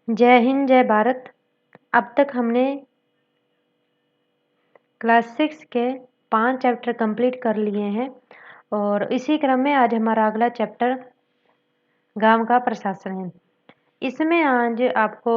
जय हिंद, जय भारत। अब तक हमने क्लास 6 के 5 चैप्टर कंप्लीट कर लिए हैं और इसी क्रम में आज हमारा अगला चैप्टर गांव का प्रशासन है। इसमें आज आपको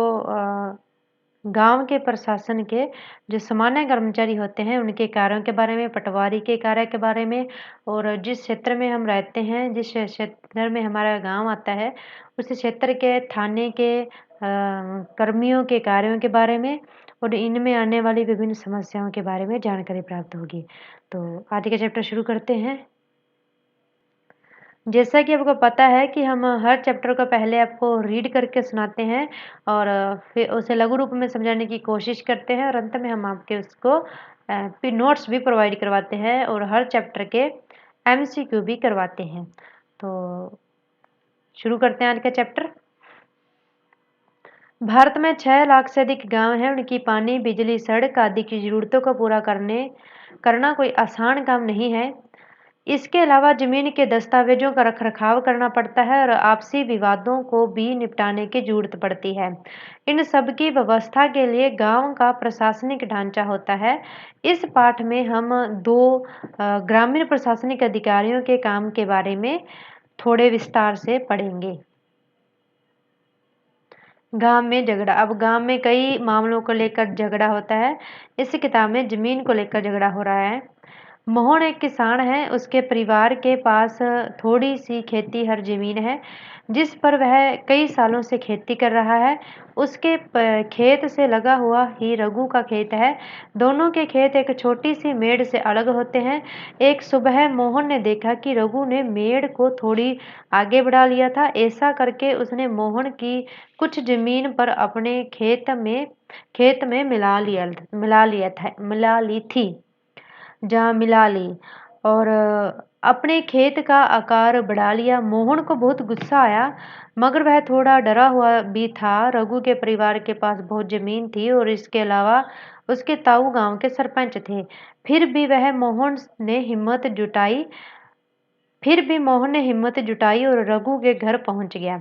गांव के प्रशासन के जो सामान्य कर्मचारी होते हैं उनके कार्यों के बारे में, पटवारी के कार्य के बारे में और जिस क्षेत्र में हम रहते हैं, जिस क्षेत्र में हमारा गांव आता है, उस क्षेत्र के थाने के कर्मियों के कार्यों के बारे में और इनमें आने वाली विभिन्न समस्याओं के बारे में जानकारी प्राप्त होगी। तो आज का चैप्टर शुरू करते हैं। जैसा कि आपको पता है कि हम हर चैप्टर को पहले आपको रीड करके सुनाते हैं और फिर उसे लघु रूप में समझाने की कोशिश करते हैं और अंत में हम आपके उसको फिर नोट्स भी प्रोवाइड करवाते हैं और हर चैप्टर के एमसीक्यू भी करवाते हैं। तो शुरू करते हैं आज का चैप्टर। भारत में 6 लाख से अधिक गांव हैं। उनकी पानी, बिजली, सड़क आदि की जरूरतों को पूरा करना कोई आसान काम नहीं है। इसके अलावा जमीन के दस्तावेजों का रखरखाव करना पड़ता है और आपसी विवादों को भी निपटाने की जरूरत पड़ती है। इन सब की व्यवस्था के लिए गांव का प्रशासनिक ढांचा होता है। इस पाठ में हम 2 ग्रामीण प्रशासनिक अधिकारियों के काम के बारे में थोड़े विस्तार से पढ़ेंगे। गांव में झगड़ा। अब गांव में कई मामलों को लेकर झगड़ा होता है। इस किताब में जमीन को लेकर झगड़ा हो रहा है। मोहन एक किसान है। उसके परिवार के पास थोड़ी सी खेती हर जमीन है जिस पर वह कई सालों से खेती कर रहा है। उसके खेत से लगा हुआ ही रघु का खेत है। दोनों के खेत एक छोटी सी मेड़ से अलग होते हैं। एक सुबह मोहन ने देखा कि रघु ने मेड़ को थोड़ी आगे बढ़ा लिया था। ऐसा करके उसने मोहन की कुछ जमीन पर अपने खेत में मिला ली थी जहाँ मिला ली और अपने खेत का आकार बढ़ा लिया। मोहन को बहुत गुस्सा आया मगर वह थोड़ा डरा हुआ भी था। रघु के परिवार के पास बहुत जमीन थी और इसके अलावा उसके ताऊ गांव के सरपंच थे। फिर भी मोहन ने हिम्मत जुटाई और रघु के घर पहुंच गया।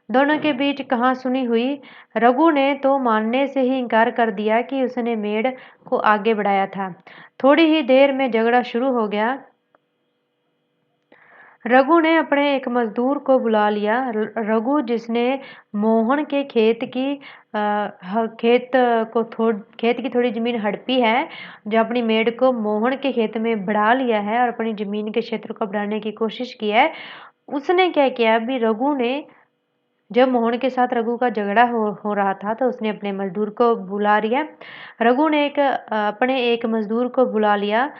दोनों के बीच कहासुनी हुई। रघु ने तो मानने से ही इनकार कर दिया कि उसने मेड़ को आगे बढ़ाया था। थोड़ी ही देर में झगड़ा शुरू हो गया। रघु ने अपने एक मजदूर को बुला लिया। रघु जिसने मोहन के खेत की थोड़ी जमीन हड़पी है, जो अपनी मेड़ को मोहन के खेत में बढ़ा लिया है और अपनी जमीन के क्षेत्र को बढ़ाने की कोशिश की है, उसने क्या किया। अभी रघु ने जब मोहन के साथ रघु का झगड़ा हो रहा था तो उसने अपने मजदूर को बुला लिया। रघु ने अपने एक मजदूर को बुला लिया।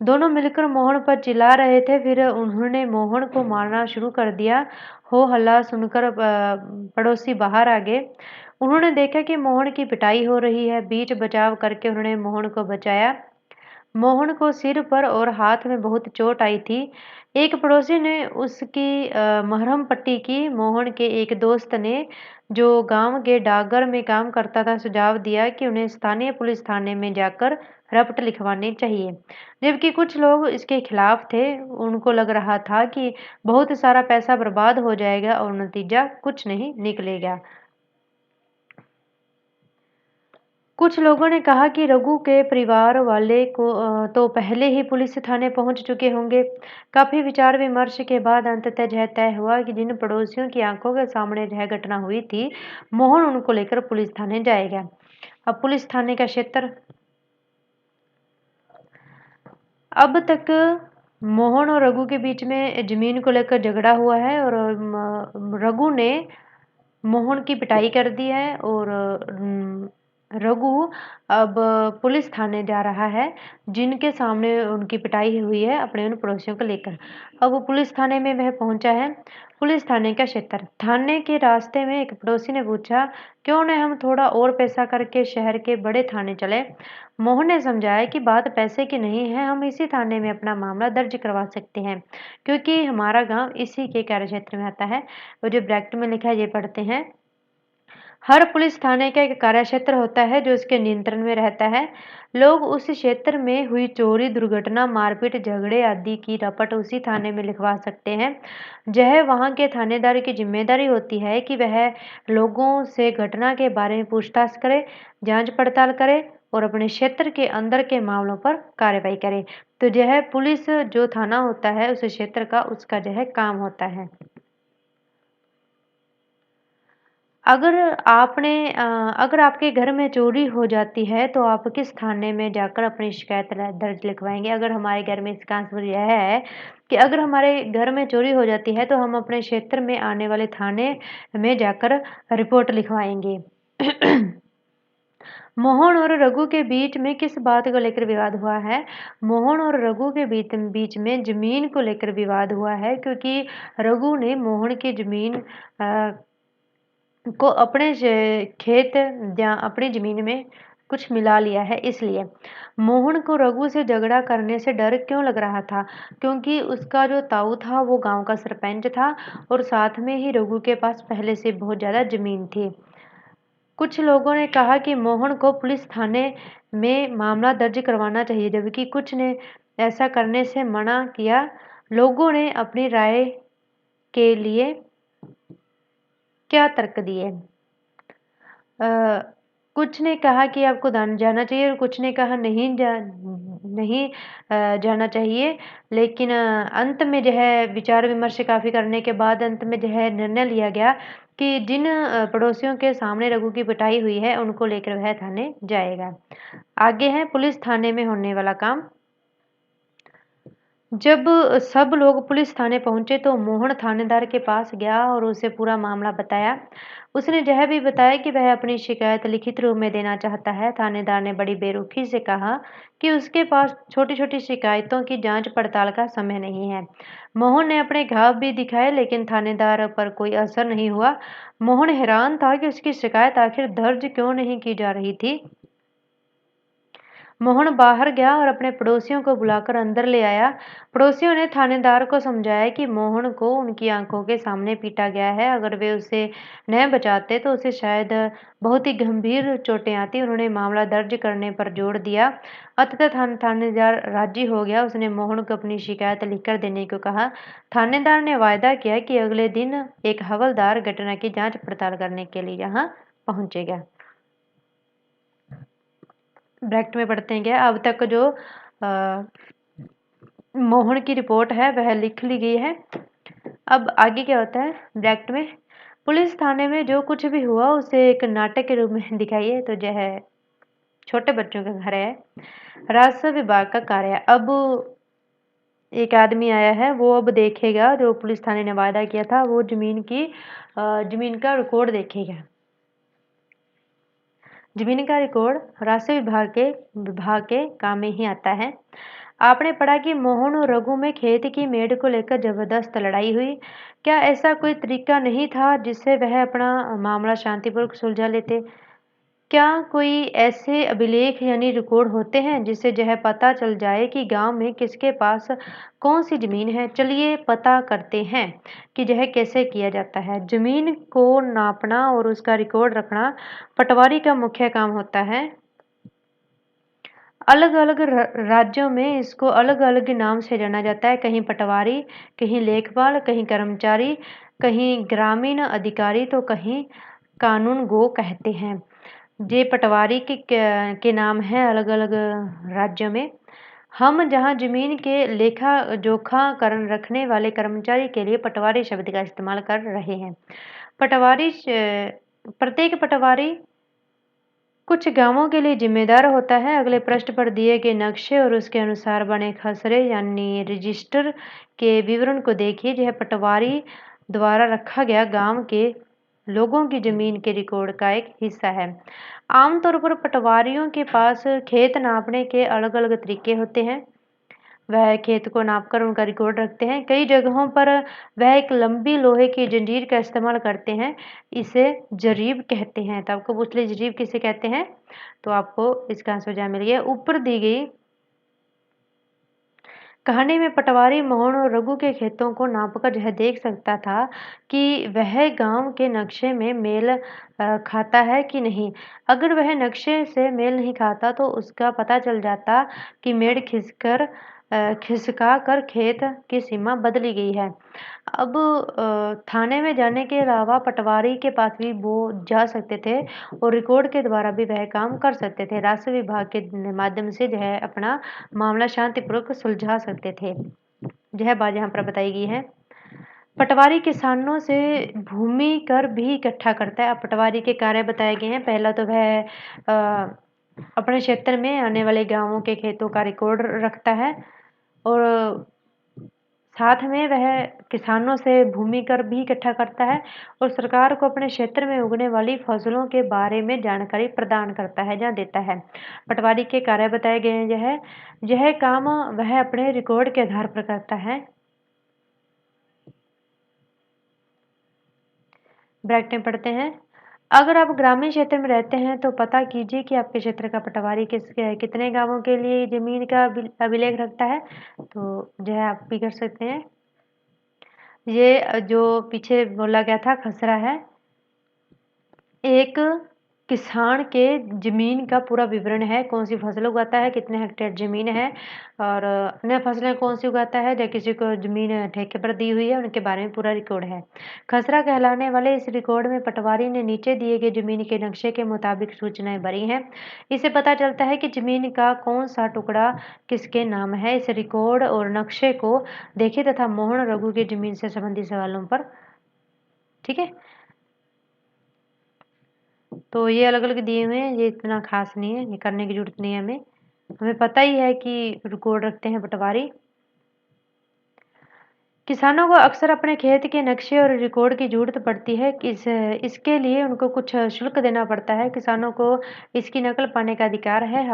दोनों मिलकर मोहन पर चिल्ला रहे थे। फिर उन्होंने मोहन को मारना शुरू कर दिया। हो हल्ला सुनकर पड़ोसी बाहर आ गए। उन्होंने देखा कि मोहन की पिटाई हो रही है। बीच बचाव करके उन्होंने मोहन को बचाया। मोहन को सिर पर और हाथ में बहुत चोट आई थी। एक पड़ोसी ने उसकी मरहम पट्टी की। मोहन के एक दोस्त ने, जो गांव के डाकघर में काम करता था, सुझाव दिया कि उन्हें स्थानीय पुलिस थाने में जाकर रपट लिखवानी चाहिए। जबकि कुछ लोग इसके खिलाफ थे। उनको लग रहा था कि बहुत सारा पैसा बर्बाद हो जाएगा और नतीजा कुछ नहीं निकलेगा। कुछ लोगों ने कहा कि रघु के परिवार वाले तो पहले ही पुलिस थाने पहुंच चुके होंगे। काफी विचार विमर्श के बाद अंततः यह तय हुआ कि जिन पड़ोसियों की आंखों के सामने यह घटना हुई थी, मोहन उनको लेकर पुलिस थाने जाएगा। अब पुलिस थाने का क्षेत्र। अब तक मोहन और रघु के बीच में जमीन को लेकर झगड़ा हुआ है और रघु ने मोहन की पिटाई कर दी है और रघु अब पुलिस थाने जा रहा है जिनके सामने उनकी पिटाई हुई है, अपने उन पड़ोसियों को लेकर। अब वो पुलिस थाने में वह पहुंचा है। पुलिस थाने का क्षेत्र। थाने के रास्ते में एक पड़ोसी ने पूछा, क्यों न हम थोड़ा और पैसा करके शहर के बड़े थाने चले। मोहन ने समझाया कि बात पैसे की नहीं है, हम इसी थाने में अपना मामला दर्ज करवा सकते हैं क्योंकि हमारा गांव इसी के कार्य क्षेत्र में आता है। और जो ब्रैकेट में लिखा है ये पढ़ते हैं। हर पुलिस थाने का एक कार्यक्षेत्र होता है जो उसके नियंत्रण में रहता है। लोग उस क्षेत्र में हुई चोरी, दुर्घटना, मारपीट, झगड़े आदि की रपट उसी थाने में लिखवा सकते हैं। यह वहाँ के थानेदार की जिम्मेदारी होती है कि वह लोगों से घटना के बारे में पूछताछ करे, जांच पड़ताल करे और अपने क्षेत्र के अंदर के मामलों पर कार्रवाई करे। तो यह पुलिस जो थाना होता है उस क्षेत्र का, उसका यह काम होता है। अगर अगर आपके घर में चोरी हो जाती है तो आप किस थाने में जाकर अपनी शिकायत दर्ज लिखवाएंगे? अगर हमारे घर में, इसका आंसर यह है कि अगर हमारे घर में चोरी हो जाती है तो हम अपने क्षेत्र में आने वाले थाने में जाकर रिपोर्ट लिखवाएंगे। मोहन और रघु के बीच में किस बात को लेकर विवाद हुआ है? मोहन और रघु के बीच बीच में जमीन को लेकर विवाद हुआ है, क्योंकि रघु ने मोहन की जमीन को अपने खेत या अपनी जमीन में कुछ मिला लिया है, इसलिए मोहन को रघु से झगड़ा करने से डर क्यों लग रहा था? क्योंकि उसका जो ताऊ था वो गांव का सरपंच था और साथ में ही रघु के पास पहले से बहुत ज्यादा जमीन थी। कुछ लोगों ने कहा कि मोहन को पुलिस थाने में मामला दर्ज करवाना चाहिए, जबकि कुछ ने ऐसा करने से मना किया। लोगों ने अपनी राय के लिए क्या तर्क दिए? कुछ ने कहा कि आपको जाना चाहिए और कुछ ने कहा नहीं जाना चाहिए। लेकिन अंत में जो है विचार विमर्श काफ़ी करने के बाद अंत में जो है निर्णय लिया गया कि जिन पड़ोसियों के सामने रघु की पिटाई हुई है उनको लेकर वह थाने जाएगा। आगे है पुलिस थाने में होने वाला काम। जब सब लोग पुलिस थाने पहुंचे तो मोहन थानेदार के पास गया और उसे पूरा मामला बताया। उसने यह भी बताया कि वह अपनी शिकायत लिखित रूप में देना चाहता है। थानेदार ने बड़ी बेरुखी से कहा कि उसके पास छोटी-छोटी शिकायतों की जांच पड़ताल का समय नहीं है। मोहन ने अपने घाव भी दिखाए, लेकिन थानेदार पर कोई असर नहीं हुआ। मोहन हैरान था कि उसकी शिकायत आखिर दर्ज क्यों नहीं की जा रही थी। मोहन बाहर गया और अपने पड़ोसियों को बुलाकर अंदर ले आया। पड़ोसियों ने थानेदार को समझाया कि मोहन को उनकी आंखों के सामने पीटा गया है। अगर वे उसे न बचाते तो उसे शायद बहुत ही गंभीर चोटें आती। उन्होंने मामला दर्ज करने पर जोर दिया। अंततः थानेदार राजी हो गया। उसने मोहन को अपनी शिकायत लिखकर देने को कहा। थानेदार ने वायदा किया कि अगले दिन एक हवलदार घटना की जांच पड़ताल करने के लिए यहाँ पहुंचेगा। ब्रैकेट में पढ़ते हैं क्या? अब तक जो मोहन की रिपोर्ट है वह लिख ली गई है। अब आगे क्या होता है ब्रैकेट में? पुलिस थाने में जो कुछ भी हुआ उसे एक नाटक के रूप में दिखाइए। तो यह है छोटे बच्चों का घर है, राजस्व विभाग का कार्य। अब एक आदमी आया है, वो अब देखेगा जो पुलिस थाने ने वायदा किया था, वो जमीन का रिकॉर्ड देखेगा। जमीन का रिकॉर्ड राजस्व विभाग के काम में ही आता है। आपने पढ़ा कि मोहन और रघु में खेत की मेड़ को लेकर जबरदस्त लड़ाई हुई। क्या ऐसा कोई तरीका नहीं था जिससे वह अपना मामला शांतिपूर्वक सुलझा लेते? क्या कोई ऐसे अभिलेख यानी रिकॉर्ड होते हैं जिससे यह पता चल जाए कि गांव में किसके पास कौन सी जमीन है? चलिए पता करते हैं कि यह कैसे किया जाता है। जमीन को नापना और उसका रिकॉर्ड रखना पटवारी का मुख्य काम होता है। अलग-अलग राज्यों में इसको अलग-अलग नाम से जाना जाता है। कहीं पटवारी, कहीं लेखपाल, कहीं कर्मचारी, कहीं ग्रामीण अधिकारी तो कहीं कानूनगो कहते हैं। ये पटवारी के नाम हैं अलग-अलग राज्यों में। हम जहाँ जमीन के लेखा जोखा रखने वाले कर्मचारी के लिए पटवारी शब्द का इस्तेमाल कर रहे हैं। प्रत्येक पटवारी कुछ गांवों के लिए जिम्मेदार होता है। अगले पृष्ठ पर दिए गए नक्शे और उसके अनुसार बने खसरे यानी रजिस्टर के विवरण को देखिए। यह पटवारी द्वारा रखा गया गांव के लोगों की जमीन के रिकॉर्ड का एक हिस्सा है। आमतौर पर पटवारियों के पास खेत नापने के अलग-अलग तरीके होते हैं। वह खेत को नापकर उनका रिकॉर्ड रखते हैं। कई जगहों पर वह एक लंबी लोहे की जंजीर का इस्तेमाल करते हैं। इसे जरीब कहते हैं। तो आपको पूछ ले जरीब किसे कहते हैं? तो आपको इसका आंसर मिल गया। ऊपर दी गई कहानी में पटवारी मोहन और रघु के खेतों को नापकर यह देख सकता था कि वह गांव के नक्शे में मेल खाता है कि नहीं। अगर वह नक्शे से मेल नहीं खाता तो उसका पता चल जाता कि मेड़ खिसका कर खेत की सीमा बदली गई है। अब थाने में जाने के अलावा पटवारी के पास भी वो जा सकते थे और रिकॉर्ड के द्वारा भी वह काम कर सकते थे। राजस्व विभाग के माध्यम से जो है अपना मामला शांतिपूर्वक सुलझा सकते थे। यह बात यहाँ पर बताई गई है। पटवारी किसानों से भूमि कर भी इकट्ठा करता है। अब पटवारी के कार्य बताए गए हैं। पहला तो वह अपने क्षेत्र में आने वाले गांवों के खेतों का रिकॉर्ड रखता है और साथ में वह किसानों से भूमि कर भी इकट्ठा करता है और सरकार को अपने क्षेत्र में उगने वाली फसलों के बारे में जानकारी प्रदान करता है या देता है। पटवारी के कार्य बताए गए हैं। यह काम वह अपने रिकॉर्ड के आधार पर करता है। ब्रैकेट में पढ़ते हैं। अगर आप ग्रामीण क्षेत्र में रहते हैं तो पता कीजिए कि आपके क्षेत्र का पटवारी कितने गांवों के लिए जमीन का अभिलेख रखता है। तो यह आप भी कर सकते हैं। ये जो पीछे बोला गया था खसरा है। एक किसान के जमीन का पूरा विवरण है, कौन सी फसल उगाता है, कितने हेक्टेयर जमीन है और अन्य फसलें कौन सी उगाता है या किसी को जमीन ठेके पर दी हुई है उनके बारे में पूरा रिकॉर्ड है। खसरा कहलाने वाले इस रिकॉर्ड में पटवारी ने नीचे दिए गए जमीन के नक्शे के मुताबिक सूचनाएं भरी हैं। इससे पता चलता है कि जमीन का कौन सा टुकड़ा किसके नाम है। इस रिकॉर्ड और नक्शे को देखें तथा मोहन रघु की जमीन से संबंधित सवालों पर, ठीक है। तो ये अलग अलग दिए हुए हैं, ये इतना खास नहीं है, ये करने की जरूरत नहीं है हमें। हमें पता ही है कि रिकॉर्ड रखते हैं पटवारी। किसानों को अक्सर अपने खेत के नक्शे और रिकॉर्ड की जरूरत पड़ती है। इसके लिए उनको कुछ शुल्क देना पड़ता है। किसानों को इसकी नकल पाने का अधिकार है।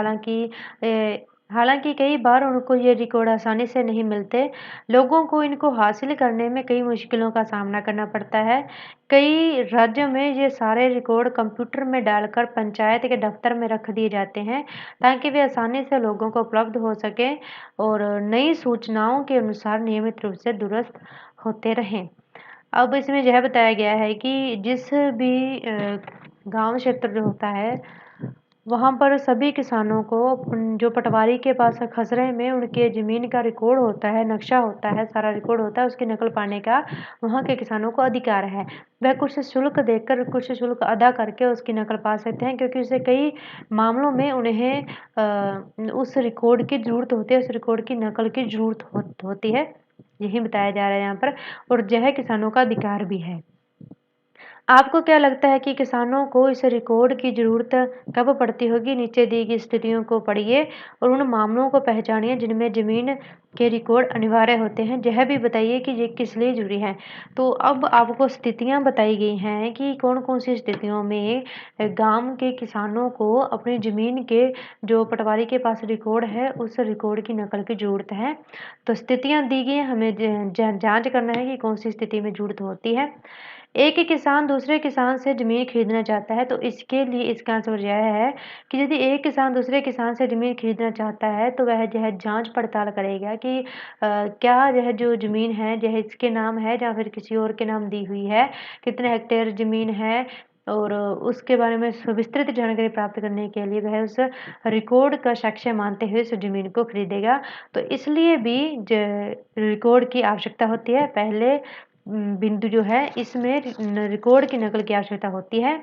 हालांकि कई बार उनको ये रिकॉर्ड आसानी से नहीं मिलते। लोगों को इनको हासिल करने में कई मुश्किलों का सामना करना पड़ता है। कई राज्यों में ये सारे रिकॉर्ड कंप्यूटर में डालकर पंचायत के दफ्तर में रख दिए जाते हैं ताकि वे आसानी से लोगों को उपलब्ध हो सके और नई सूचनाओं के अनुसार नियमित रूप से दुरुस्त होते रहें। अब इसमें यह बताया गया है कि जिस भी गांव क्षेत्र जो होता है वहाँ पर सभी किसानों को जो पटवारी के पास खसरे में उनके ज़मीन का रिकॉर्ड होता है, नक्शा होता है, सारा रिकॉर्ड होता है, उसकी नकल पाने का वहाँ के किसानों को अधिकार है। वह कुछ शुल्क देकर, कुछ शुल्क अदा करके उसकी नकल पा सकते हैं क्योंकि उसे कई मामलों में उन्हें उस रिकॉर्ड की ज़रूरत होती है, उस रिकॉर्ड की नकल की ज़रूरत होती है। यही बताया जा रहा है यहाँ पर और यह किसानों का अधिकार भी है। आपको क्या लगता है कि किसानों को इस रिकॉर्ड की ज़रूरत कब पड़ती होगी? नीचे दी गई स्थितियों को पढ़िए और उन मामलों को पहचानिए जिनमें ज़मीन के रिकॉर्ड अनिवार्य होते हैं। यह भी बताइए कि ये किस लिए ज़रूरी है। तो अब आपको स्थितियाँ बताई गई हैं कि कौन-कौन सी स्थितियों में गाँव के किसानों को अपनी ज़मीन के जो पटवारी के पास रिकॉर्ड है, उस रिकॉर्ड की नकल की ज़रूरत है। तो स्थितियाँ दी गई हैं, हमें जाँच करना है कि कौन सी स्थिति में ज़रूरत होती है। एक ही किसान दूसरे किसान से ज़मीन खरीदना चाहता है तो इसके लिए इसका आंसर यह है कि यदि एक किसान दूसरे किसान से ज़मीन खरीदना चाहता है तो वह जो है जांच पड़ताल करेगा कि क्या यह जो ज़मीन है यह इसके नाम है या फिर किसी और के नाम दी हुई है, कितने हेक्टेयर ज़मीन है और उसके बारे में विस्तृत जानकारी प्राप्त करने के लिए वह उस रिकॉर्ड का साक्ष्य मानते हुए उस ज़मीन को खरीदेगा। तो इसलिए भी रिकॉर्ड की आवश्यकता होती है। पहले बिंदु जो है इसमें रिकॉर्ड की नकल की आवश्यकता होती है।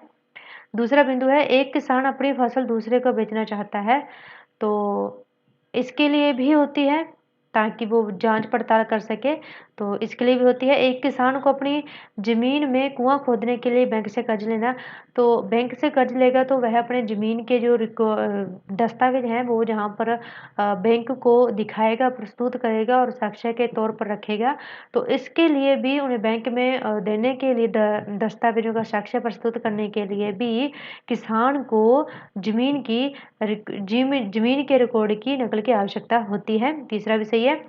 दूसरा बिंदु है एक किसान अपनी फसल दूसरे को बेचना चाहता है तो इसके लिए भी होती है ताकि वो जांच पड़ताल कर सके। तो इसके लिए भी होती है। एक किसान को अपनी ज़मीन में कुआं खोदने के लिए बैंक से कर्ज लेना, तो बैंक से कर्ज लेगा तो वह अपने ज़मीन के जो दस्तावेज हैं वो जहाँ पर बैंक को दिखाएगा, प्रस्तुत करेगा और साक्ष्य के तौर पर रखेगा। तो इसके लिए भी उन्हें बैंक में देने के लिए दस्तावेजों का साक्ष्य प्रस्तुत करने के लिए भी किसान को ज़मीन के रिकॉर्ड की नकल की आवश्यकता होती है। तीसरा विषय है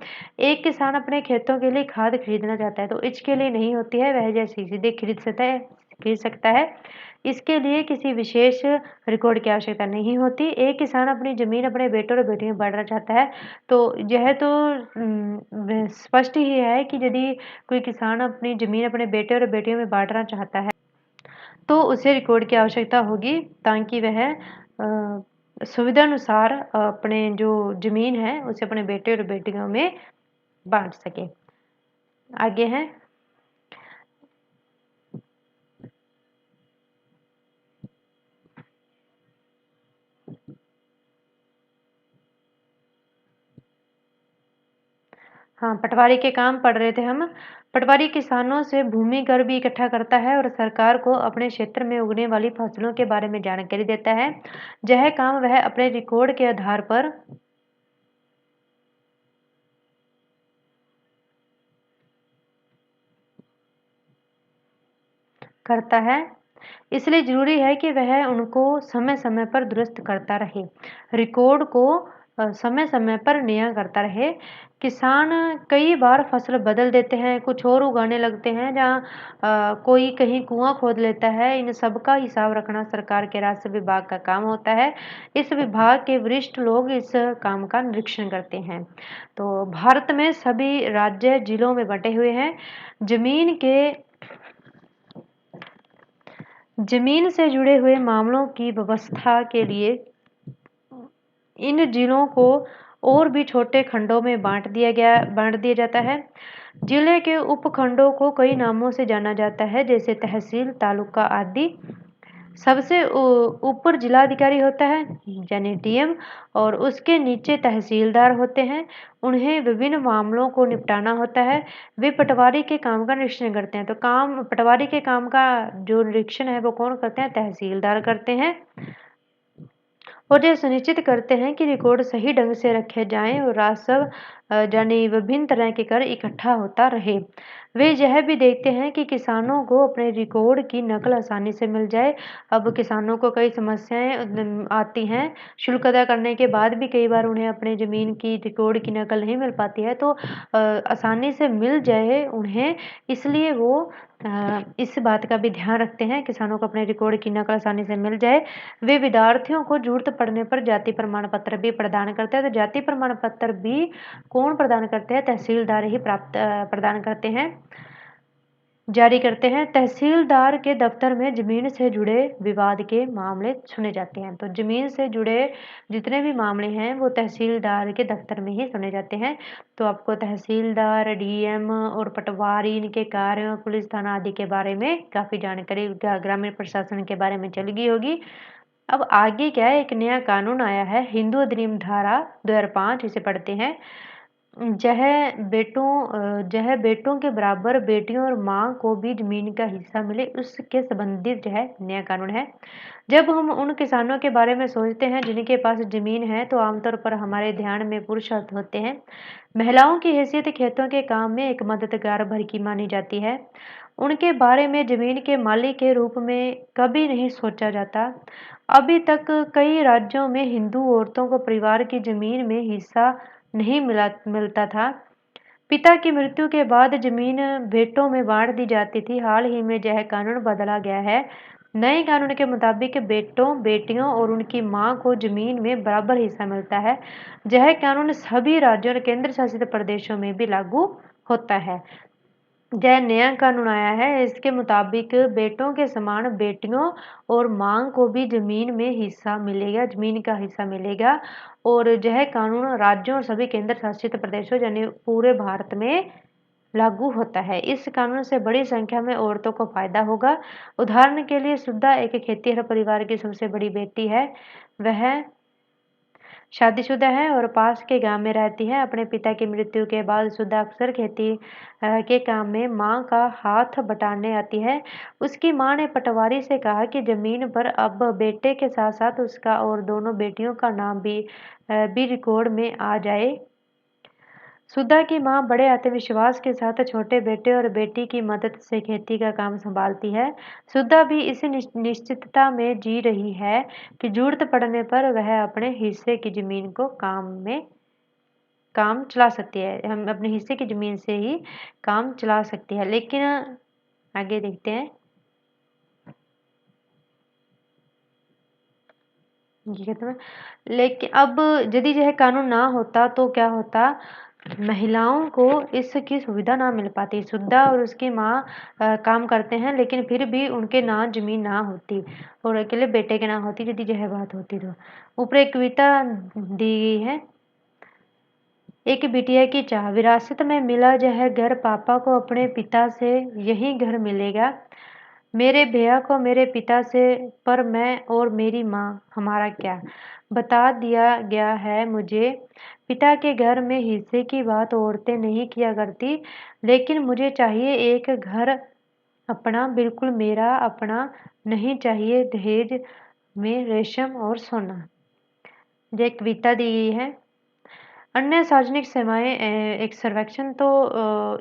एक किसान अपने खेतों के लिए खाद खरीदना चाहता है तो इसके लिए नहीं होती है, वह जैसे सीधे खरीद सकता है, खरीद सकता है। इसके लिए किसी विशेष रिकॉर्ड की आवश्यकता नहीं होती। एक किसान अपनी ज़मीन अपने बेटों और बेटियों में बाँटना चाहता है, तो यह तो स्पष्ट ही है कि यदि कोई किसान अपनी ज़मीन अपने बेटे और बेटियों में बाँटना चाहता है, तो उसे रिकॉर्ड की आवश्यकता होगी ताकि वह सुविधानुसार अपने जो ज़मीन है, उसे अपने बेटे और बेटियों में बाँट सके। आगे है हाँ, पटवारी के काम पढ़ रहे थे हम। पटवारी किसानों से भूमि कर भी इकट्ठा करता है और सरकार को अपने क्षेत्र में उगने वाली फसलों के बारे में जानकारी देता है। यह काम वह अपने रिकॉर्ड के आधार पर करता है। इसलिए ज़रूरी है कि वह उनको समय-समय पर दुरुस्त करता रहे। रिकॉर्ड को समय-समय पर नया करता रहे। किसान कई बार फसल बदल देते हैं, कुछ और उगाने लगते हैं, जहाँ कोई कहीं कुआँ खोद लेता है। इन सब का हिसाब रखना सरकार के राजस्व विभाग का काम होता है। इस विभाग के वरिष्ठ लोग इस काम का निरीक्षण करते हैं। तो भारत में सभी राज्य जिलों में बँटे हुए हैं। ज़मीन के जमीन से जुड़े हुए मामलों की व्यवस्था के लिए इन जिलों को और भी छोटे खंडों में बांट दिया जाता है। जिले के उपखंडों को कई नामों से जाना जाता है, जैसे तहसील, तालुका आदि। सबसे ऊपर जिलाधिकारी होता है, यानी डीएम, और उसके नीचे तहसीलदार होते हैं। उन्हें विभिन्न मामलों को निपटाना होता है। वे पटवारी के काम का निरीक्षण करते हैं। तो पटवारी के काम का जो निरीक्षण है वो कौन करते हैं? तहसीलदार करते हैं। और ये सुनिश्चित करते हैं कि रिकॉर्ड सही ढंग से रखे जाएं और राजस्व यानी विभिन्न तरह के कर इकट्ठा होता रहे। वे यह भी देखते हैं कि किसानों को अपने रिकॉर्ड की नकल आसानी से मिल जाए। अब किसानों को कई समस्याएं आती हैं। शुल्क अदा करने के बाद भी कई बार उन्हें अपने ज़मीन की रिकॉर्ड की नकल नहीं मिल पाती है, तो आसानी से मिल जाए उन्हें, इसलिए वो इस बात का भी ध्यान रखते हैं किसानों को अपने रिकॉर्ड की नकल आसानी से मिल जाए। वे विद्यार्थियों को जरूरत पड़ने पर जाति प्रमाण पत्र भी प्रदान करते हैं। तो जाति प्रमाण पत्र भी कौन प्रदान करते हैं? तहसीलदार ही प्रदान करते हैं, जारी करते हैं। तहसीलदार के दफ्तर में जमीन से जुड़े विवाद के मामले सुने जाते हैं। तो जमीन से जुड़े जितने भी मामले हैं वो तहसीलदार के दफ्तर में ही सुने जाते हैं। तो आपको तहसीलदार, डीएम और पटवारी, इनके कार्यों, पुलिस थाना आदि के बारे में काफ़ी जानकारी ग्रामीण प्रशासन के बारे में चल गई होगी। अब आगे क्या है, एक नया कानून आया है, हिंदू अधिनियम धारा 2005, इसे पढ़ते हैं। जह बेटों के बराबर बेटियों और माँ को भी जमीन का हिस्सा मिले, उसके संबंधित जो है नया कानून है। जब हम उन किसानों के बारे में सोचते हैं जिनके पास जमीन है, तो आमतौर पर हमारे ध्यान में पुरुष होते हैं। महिलाओं की हैसियत खेतों के काम में एक मददगार भर की मानी जाती है। उनके बारे में जमीन के मालिक के रूप में कभी नहीं सोचा जाता। अभी तक कई राज्यों में हिंदू औरतों को परिवार की जमीन में हिस्सा नहीं मिलता था। पिता की मृत्यु के बाद जमीन बेटों में बांट दी जाती थी। हाल ही में यह कानून बदला गया है। नए कानून के मुताबिक बेटों, बेटियों और उनकी मां को जमीन में बराबर हिस्सा मिलता है। यह कानून सभी राज्यों और केंद्र शासित प्रदेशों में भी लागू होता है। यह नया कानून आया है, इसके मुताबिक बेटों के समान बेटियों और मां को भी जमीन में हिस्सा मिलेगा, जमीन का हिस्सा मिलेगा। और यह कानून राज्यों और सभी केंद्र शासित प्रदेशों यानी पूरे भारत में लागू होता है। इस कानून से बड़ी संख्या में औरतों को फायदा होगा। उदाहरण के लिए सुधा एक खेतीहर परिवार की सबसे बड़ी बेटी है। वह शादीशुदा है और पास के गांव में रहती है। अपने पिता की मृत्यु के बाद सुधा अक्सर खेती के काम में मां का हाथ बटाने आती है। उसकी मां ने पटवारी से कहा कि जमीन पर अब बेटे के साथ साथ उसका और दोनों बेटियों का नाम भी रिकॉर्ड में आ जाए। सुधा की मां बड़े आत्मविश्वास के साथ छोटे बेटे और बेटी की मदद से खेती का काम संभालती है। सुधा भी इसी निश्चितता में जी रही है कि जरूरत पड़ने पर वह अपने हिस्से की जमीन को काम चला सकती है। हम अपने हिस्से की जमीन से ही काम चला सकती है। लेकिन आगे देखते हैं। ये कहते हैं। लेकिन अब यदि यह कानून ना होता तो क्या होता, महिलाओं को इसकी सुविधा ना मिल पाती। सुद्धा और उसकी माँ काम करते हैं, लेकिन फिर भी उनके नाम जमीन ना होती और अकेले बेटे के नाम होती यदि यह बात होती तो। ऊपर एक कविता दी गई है। एक बिटिया की चाह, विरासत में मिला यह घर, पापा को अपने पिता से यही घर मिलेगा। मेरे भैया को मेरे पिता से, पर मैं और मेरी माँ हमारा क्या। बता दिया गया है मुझे, पिता के घर में हिस्से की बात औरतें नहीं किया करती, लेकिन मुझे चाहिए एक घर अपना, बिल्कुल मेरा अपना, नहीं चाहिए दहेज में रेशम और सोना। ये कविता दी गई है। अन्य सार्वजनिक सेवाएँ एक सर्वेक्षण तो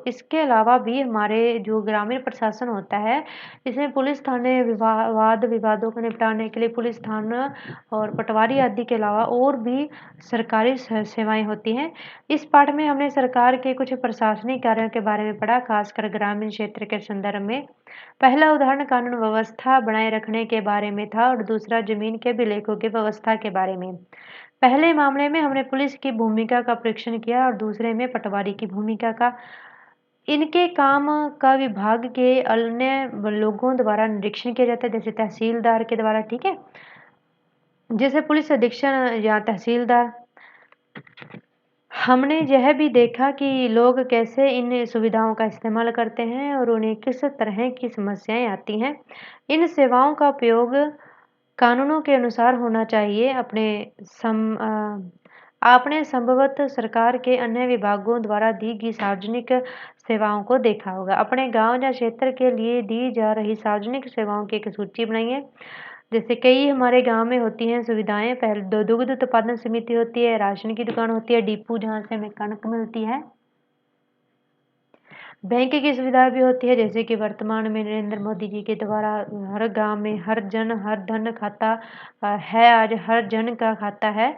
इसके अलावा भी हमारे जो ग्रामीण प्रशासन होता है, इसमें पुलिस थाने, वाद विवादों को निपटाने के लिए पुलिस थाना और पटवारी आदि के अलावा और भी सरकारी सेवाएँ होती हैं। इस पाठ में हमने सरकार के कुछ प्रशासनिक कार्यों के बारे में पढ़ा, खासकर ग्रामीण क्षेत्र के संदर्भ में। पहला उदाहरण कानून व्यवस्था बनाए रखने के बारे में था और दूसरा जमीन के अभिलेखों की व्यवस्था के बारे में। पहले मामले में हमने पुलिस की भूमिका का परीक्षण किया और दूसरे में पटवारी की भूमिका का। इनके काम का विभाग के अन्य लोगों द्वारा निरीक्षण किया जाता है, जैसे तहसीलदार के द्वारा, ठीक है, जैसे पुलिस अधीक्षक या तहसीलदार। हमने यह भी देखा कि लोग कैसे इन सुविधाओं का इस्तेमाल करते हैं और उन्हें किस तरह की समस्याएं आती हैं। इन सेवाओं का उपयोग कानूनों के अनुसार होना चाहिए। आपने संभवतः सरकार के अन्य विभागों द्वारा दी गई सार्वजनिक सेवाओं को देखा होगा। अपने गांव या क्षेत्र के लिए दी जा रही सार्वजनिक सेवाओं की एक सूची बनाइए। जैसे कई हमारे गांव में होती हैं सुविधाएं। पहले दुग्ध उत्पादन समिति होती है, राशन की दुकान होती है, डिपो जहाँ से हमें कणक मिलती है, बैंक की सुविधा भी होती है, जैसे कि वर्तमान में नरेंद्र मोदी जी के द्वारा हर गांव में हर जन हर धन खाता है। आज हर जन का खाता है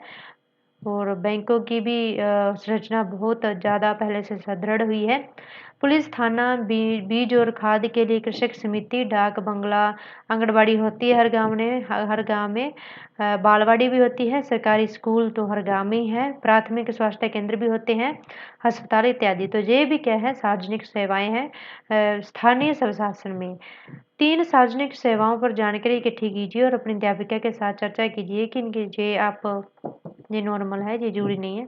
और बैंकों की भी संरचना बहुत ज़्यादा पहले से सुदृढ़ हुई है। पुलिस थाना, बीज और खाद के लिए कृषक समिति, डाक बंगला, आंगनबाड़ी होती है हर गांव में, बालवाड़ी भी होती है, सरकारी स्कूल तो हर गांव में ही है, प्राथमिक स्वास्थ्य केंद्र भी होते हैं, अस्पताल इत्यादि। तो ये भी क्या है, सार्वजनिक सेवाएं हैं स्थानीय स्वशासन में। 3 सार्वजनिक सेवाओं पर जानकारी इकट्ठी कीजिए और अपनी अध्यापिका के साथ चर्चा कीजिए कि इनकी ये नॉर्मल है, ये जरूरी नहीं है।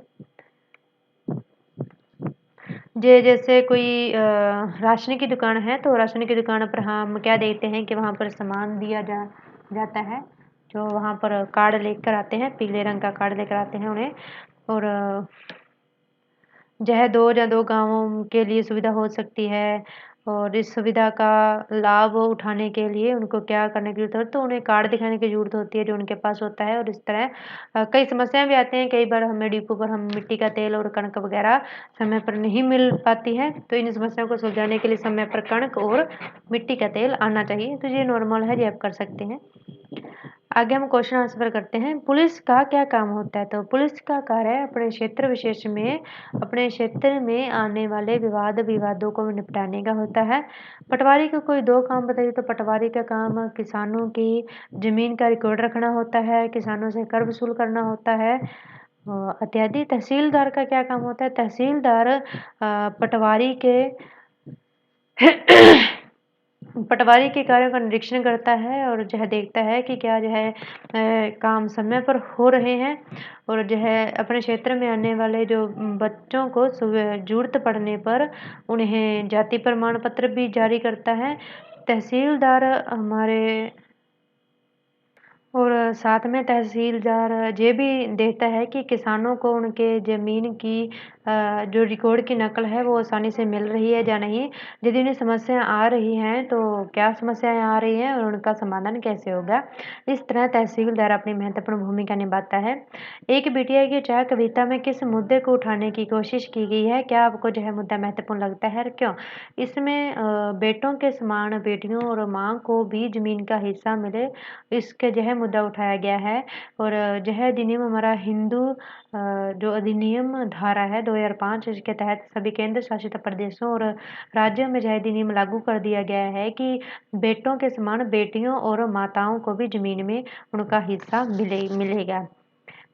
जैसे कोई राशन की दुकान है तो राशन की दुकान पर हम क्या देखते हैं कि वहाँ पर सामान दिया जाता है, जो वहाँ पर कार्ड लेकर आते हैं, पीले रंग का कार्ड लेकर आते हैं उन्हें, और यह 2 या 2 गाँवों के लिए सुविधा हो सकती है। और इस सुविधा का लाभ उठाने के लिए उनको क्या करने की ज़रूरत है, तो उन्हें कार्ड दिखाने की ज़रूरत होती है जो उनके पास होता है। और इस तरह कई समस्याएं भी आती हैं। कई बार हमें डिपो पर हम मिट्टी का तेल और कणक वगैरह समय पर नहीं मिल पाती है, तो इन समस्याओं को सुलझाने के लिए समय पर कणक और मिट्टी का तेल आना चाहिए। तो ये नॉर्मल है, ये आप कर सकते हैं। आगे हम क्वेश्चन आंसर करते हैं। पुलिस का क्या काम होता है? तो पुलिस का कार्य अपने क्षेत्र विशेष में अपने क्षेत्र में आने वाले विवादों को निपटाने का होता है। पटवारी को कोई 2 काम बताइए। तो पटवारी का काम किसानों की जमीन का रिकॉर्ड रखना होता है, किसानों से कर वसूल करना होता है इत्यादि। तहसीलदार का क्या काम होता है? तहसीलदार पटवारी के पटवारी के कार्यों का निरीक्षण करता है और यह देखता है कि क्या जो है काम समय पर हो रहे हैं, और जो है अपने क्षेत्र में आने वाले जो बच्चों को जरूरत पड़ने पर उन्हें जाति प्रमाण पत्र भी जारी करता है। तहसीलदार हमारे, और साथ में तहसीलदार ये भी देखता है कि किसानों को उनके ज़मीन की जो रिकॉर्ड की नकल है वो आसानी से मिल रही है या नहीं। यदि उन्हें समस्याएं आ रही हैं तो क्या समस्याएं आ रही हैं और उनका समाधान कैसे होगा। इस तरह तहसीलदार अपनी महत्वपूर्ण भूमिका निभाता है। एक बिटिया की चाह कविता में किस मुद्दे को उठाने की कोशिश की गई है? क्या आपको जो है मुद्दा महत्वपूर्ण लगता है और क्यों? इसमें बेटों के समान बेटियों और माँ को भी ज़मीन का हिस्सा मिले, इसका जो है मुद्दा उठाया गया है। और जो है अधिनियम हमारा हिंदू जो अधिनियम धारा है 2005 इसके तहत सभी केंद्र शासित प्रदेशों और राज्यों में जो अधिनियम लागू कर दिया गया है कि बेटों के समान बेटियों और माताओं को भी जमीन में उनका हिस्सा मिलेगा।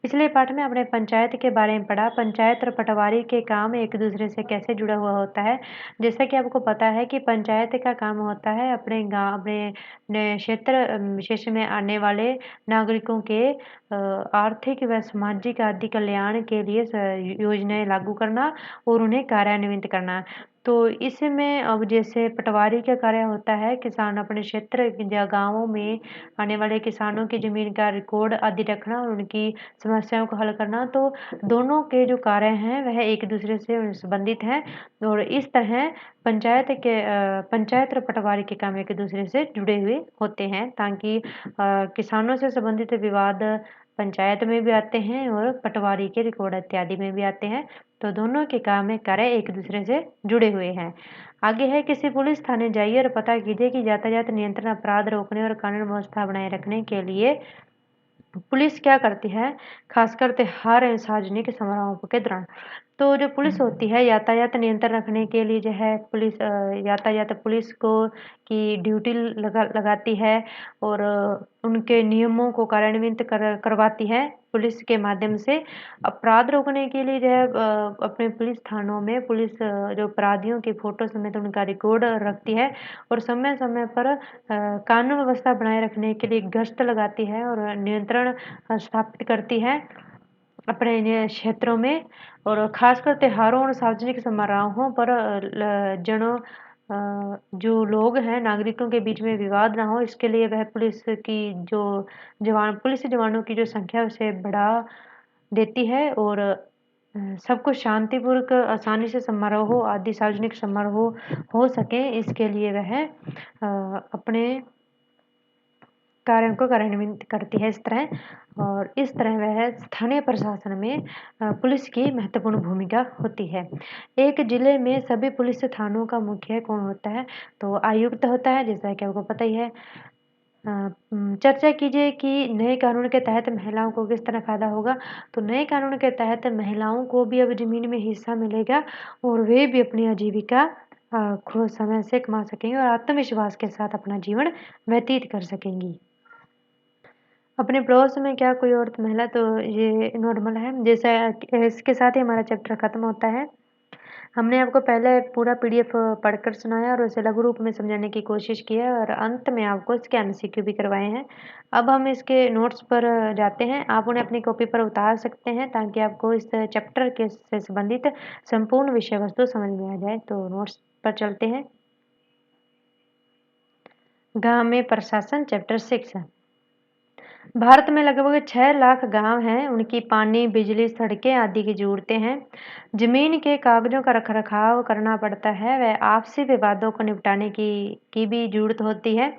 पिछले पाठ में आपने पंचायत के बारे में पढ़ा। पंचायत और पटवारी के काम एक दूसरे से कैसे जुड़ा हुआ होता है। जैसा कि आपको पता है कि पंचायत का काम होता है अपने गांव अपने क्षेत्र विशेष में आने वाले नागरिकों के आर्थिक व सामाजिक आदि कल्याण के लिए योजनाएं लागू करना और उन्हें कार्यान्वित करना। तो इसमें अब जैसे पटवारी का कार्य होता है किसान अपने क्षेत्र या गाँवों में आने वाले किसानों की जमीन का रिकॉर्ड आदि रखना और उनकी समस्याओं को हल करना। तो दोनों के जो कार्य हैं वह एक दूसरे से संबंधित हैं और इस तरह पंचायत और पटवारी के काम एक दूसरे से जुड़े हुए होते हैं ताकि किसानों से संबंधित विवाद पंचायत में भी आते हैं और पटवारी के रिकॉर्ड इत्यादि में भी आते हैं। तो दोनों के काम कार्य एक दूसरे से जुड़े हुए हैं। आगे है किसी पुलिस थाने जाइए और पता कीजिए कि यातायात नियंत्रण अपराध रोकने और कानून व्यवस्था बनाए रखने के लिए पुलिस क्या करती है, खासकर त्योहार सार्वजनिक समारोहों के दौरान। तो जो पुलिस होती है यातायात नियंत्रण रखने के लिए जो है पुलिस यातायात पुलिस को की ड्यूटी लगाती है और उनके नियमों को कार्यान्वित करवाती है पुलिस के माध्यम से। अपराध रोकने के लिए जो है अपने पुलिस थानों में पुलिस जो अपराधियों की फोटो समेत उनका रिकॉर्ड रखती है और समय समय पर कानून व्यवस्था बनाए रखने के लिए गश्त लगाती है और नियंत्रण स्थापित करती है अपने क्षेत्रों में। और खासकर त्योहारों और सार्वजनिक समारोहों पर जो लोग हैं नागरिकों के बीच में विवाद ना हो इसके लिए वह पुलिस की जो पुलिस जवानों की जो संख्या उसे बढ़ा देती है और सबको शांतिपूर्वक आसानी से समारोह आदि सार्वजनिक समारोह हो सके इसके लिए वह अपने कार्यों को कार्यान्वित करती है इस तरह। और इस तरह वह स्थानीय प्रशासन में पुलिस की महत्वपूर्ण भूमिका होती है। एक जिले में सभी पुलिस थानों का मुखिया कौन होता है, तो आयुक्त होता है जैसा कि आपको पता ही है। चर्चा कीजिए कि नए कानून के तहत महिलाओं को किस तरह फायदा होगा। तो नए कानून के तहत महिलाओं को भी अब जमीन में हिस्सा मिलेगा और वे भी अपनी आजीविका खुद समय से कमा सकेंगे और आत्मविश्वास के साथ अपना जीवन व्यतीत कर सकेंगी। अपने पड़ोस में क्या कोई औरत महिला, तो ये नॉर्मल है। जैसा इसके साथ ही हमारा चैप्टर खत्म होता है। हमने आपको पहले पूरा पीडीएफ पढ़कर सुनाया और उसे लघु रूप में समझाने की कोशिश की है और अंत में आपको इसके एमसीक्यू भी करवाए हैं। अब हम इसके नोट्स पर जाते हैं। आप उन्हें अपनी कॉपी पर उतार सकते हैं ताकि आपको इस चैप्टर के से संबंधित संपूर्ण विषय वस्तु समझ में आ जाए। तो नोट्स पर चलते हैं। गांव में प्रशासन चैप्टर 6 है। भारत में लगभग 6 लाख गांव हैं। उनकी पानी, बिजली, सड़कें आदि की जरूरतें हैं। जमीन के कागजों का रखरखाव करना पड़ता है। वह आपसी विवादों को निपटाने की भी जरूरत होती है।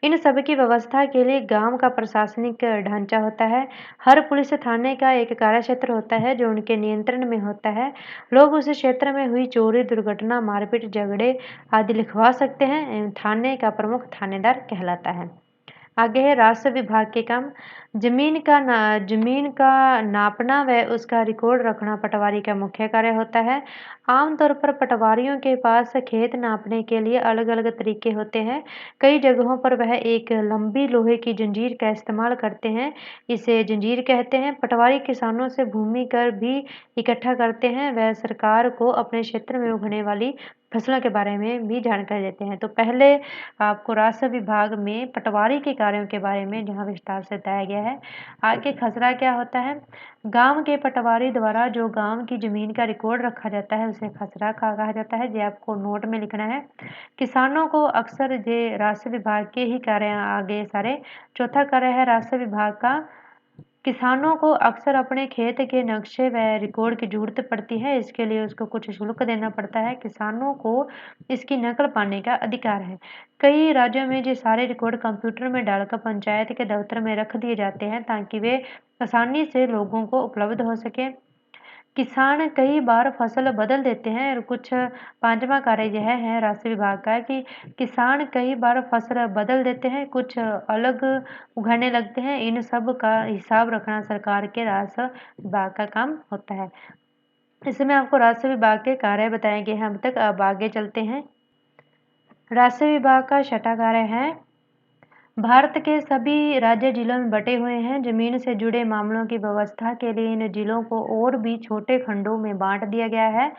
इन सब की व्यवस्था के लिए गांव का प्रशासनिक ढांचा होता है। हर पुलिस थाने का एक कार्य क्षेत्र होता है जो उनके नियंत्रण में होता है। लोग उस क्षेत्र में हुई चोरी, दुर्घटना, मारपीट, झगड़े आदि लिखवा सकते हैं। थाने का प्रमुख थानेदार कहलाता है। आगे है राजस्व विभाग के काम। जमीन का नापना व उसका रिकॉर्ड रखना पटवारी का मुख्य कार्य होता है। आमतौर पर पटवारियों के पास खेत नापने के लिए अलग अलग तरीके होते हैं। कई जगहों पर वह एक लंबी लोहे की जंजीर का इस्तेमाल करते हैं, इसे जंजीर कहते हैं। पटवारी किसानों से भूमि कर भी इकट्ठा करते हैं। वह सरकार को अपने क्षेत्र में उगने वाली फसलों के बारे में भी जानकारी देते हैं। तो पहले आपको राजस्व विभाग में पटवारी के कार्यों के बारे में जहाँ विस्तार से बताया गया है। आगे खसरा क्या होता है। गांव के पटवारी द्वारा जो गांव की जमीन का रिकॉर्ड रखा जाता है उसे खसरा कहा जाता है। ये आपको नोट में लिखना है। किसानों को अक्सर ये राजस्व विभाग के ही कार्य आगे सारे। चौथा कार्य है राजस्व विभाग का। किसानों को अक्सर अपने खेत के नक्शे व रिकॉर्ड की जरूरत पड़ती है। इसके लिए उसको कुछ शुल्क देना पड़ता है। किसानों को इसकी नकल पाने का अधिकार है। कई राज्यों में ये सारे रिकॉर्ड कंप्यूटर में डालकर पंचायत के दफ्तर में रख दिए जाते हैं ताकि वे आसानी से लोगों को उपलब्ध हो सके। किसान कई बार फसल बदल देते हैं और कुछ पांचवा कार्य यह है राजस्व विभाग का कि किसान कई बार फसल बदल देते हैं, कुछ अलग उगाने लगते हैं। इन सब का हिसाब रखना सरकार के राजस्व विभाग का काम होता है। इसमें आपको राजस्व विभाग के कार्य बताए गए हैं अब तक। अब आगे चलते हैं। राजस्व विभाग का छठा कार्य है, भारत के सभी राज्य जिलों में बटे हुए हैं। जमीन से जुड़े मामलों की व्यवस्था के लिए इन जिलों को और भी छोटे खंडों में बांट दिया गया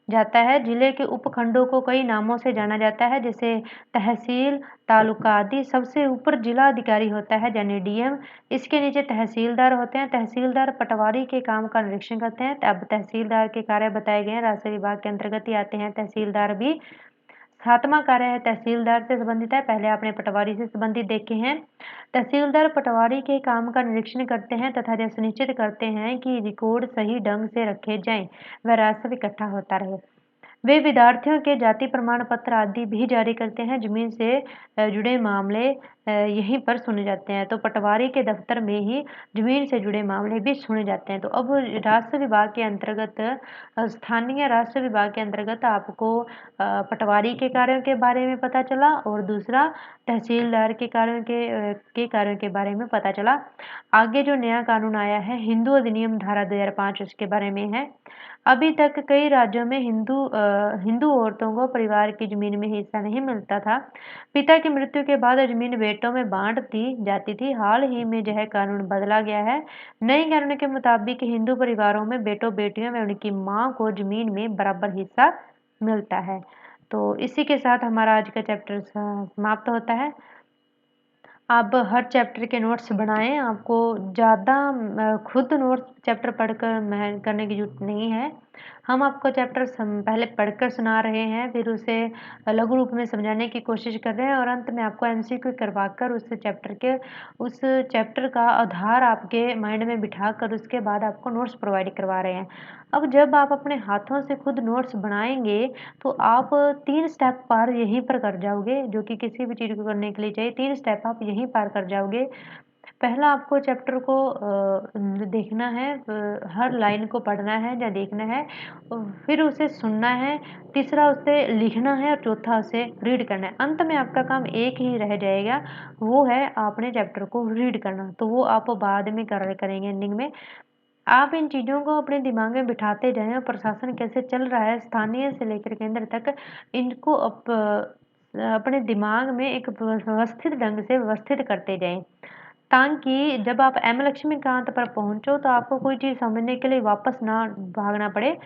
जाता है। जिले के उपखंडों को कई नामों से जाना जाता है, जैसे तहसील, तालुका आदि। सबसे ऊपर जिला अधिकारी होता है यानी डीएम। इसके नीचे तहसीलदार होते हैं। तहसीलदार पटवारी के काम का निरीक्षण करते हैं। अब तहसीलदार के कार्य बताए गए हैं, राजस्व विभाग के अंतर्गत ही आते हैं तहसीलदार भी। सातवां कार्य है तहसीलदार से संबंधित है। पहले आपने पटवारी से संबंधित देखे हैं। तहसीलदार पटवारी के काम का निरीक्षण करते हैं तथा यह सुनिश्चित करते हैं कि रिकॉर्ड सही ढंग से रखे जाएं व राजस्व इकट्ठा होता रहे। वे विद्यार्थियों के जाति प्रमाण पत्र आदि भी जारी करते हैं। जमीन से जुड़े मामले यहीं पर सुने जाते हैं। तो पटवारी के दफ्तर में ही जमीन से जुड़े मामले भी सुने जाते हैं। तो अब राजस्व विभाग के अंतर्गत, स्थानीय राजस्व विभाग के अंतर्गत आपको पटवारी के कार्यों के बारे में पता चला और दूसरा तहसीलदार के कार्यों के बारे में पता चला। आगे जो नया कानून आया है हिंदू अधिनियम धारा 2005, उसके बारे में है। अभी तक कई राज्यों में हिंदू औरतों को परिवार की जमीन में हिस्सा नहीं मिलता था। पिता की मृत्यु के बाद जमीन बेटों में बांट दी जाती थी। हाल ही में यह कानून बदला गया है। नए कानून के मुताबिक हिंदू परिवारों में बेटों बेटियों में उनकी मां को जमीन में बराबर हिस्सा मिलता है। तो इसी के साथ हमारा आज का चैप्टर समाप्त होता है। आप हर चैप्टर के नोट्स बनाएं। आपको ज़्यादा खुद नोट्स चैप्टर पढ़कर मेहनत करने की ज़रूरत नहीं है। हम आपको चैप्टर पहले पढ़कर सुना रहे हैं, फिर उसे लघु रूप में समझाने की कोशिश कर रहे हैं और अंत में आपको एमसीक्यू करवाकर उस चैप्टर का आधार आपके माइंड में बिठाकर उसके बाद आपको नोट्स प्रोवाइड करवा रहे हैं। अब जब आप अपने हाथों से खुद नोट्स बनाएंगे तो आप 3 स्टेप पार यहीं पर कर जाओगे, जो कि किसी भी चीज़ को करने के लिए चाहिए। 3 स्टेप आप यहीं पार कर जाओगे। पहला आपको चैप्टर को देखना है, हर लाइन को पढ़ना है या देखना है, फिर उसे सुनना है, तीसरा उसे लिखना है और चौथा उसे रीड करना है। अंत में आपका काम एक ही रह जाएगा, वो है आपने चैप्टर को रीड करना। तो वो आप बाद में करेंगे एंडिंग में। आप इन चीज़ों को अपने दिमाग में बिठाते जाएं और प्रशासन कैसे चल रहा है स्थानीय से लेकर केंद्र तक, इनको अपने दिमाग में एक व्यवस्थित ढंग से व्यवस्थित करते जाएं, ताकि जब आप एम लक्ष्मीकांत पर पहुंचो तो आपको कोई चीज़ समझने के लिए वापस ना भागना पड़े।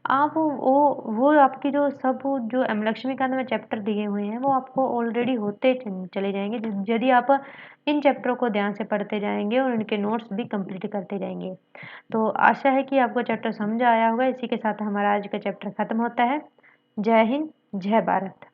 आप वो आपकी जो एम लक्ष्मीकांत में चैप्टर दिए हुए हैं वो आपको ऑलरेडी होते चले जाएंगे, यदि आप इन चैप्टरों को ध्यान से पढ़ते जाएंगे और इनके नोट्स भी कंप्लीट करते जाएंगे। तो आशा है कि आपको चैप्टर समझ आया होगा। इसी के साथ हमारा आज का चैप्टर खत्म होता है। जय हिंद, जय भारत।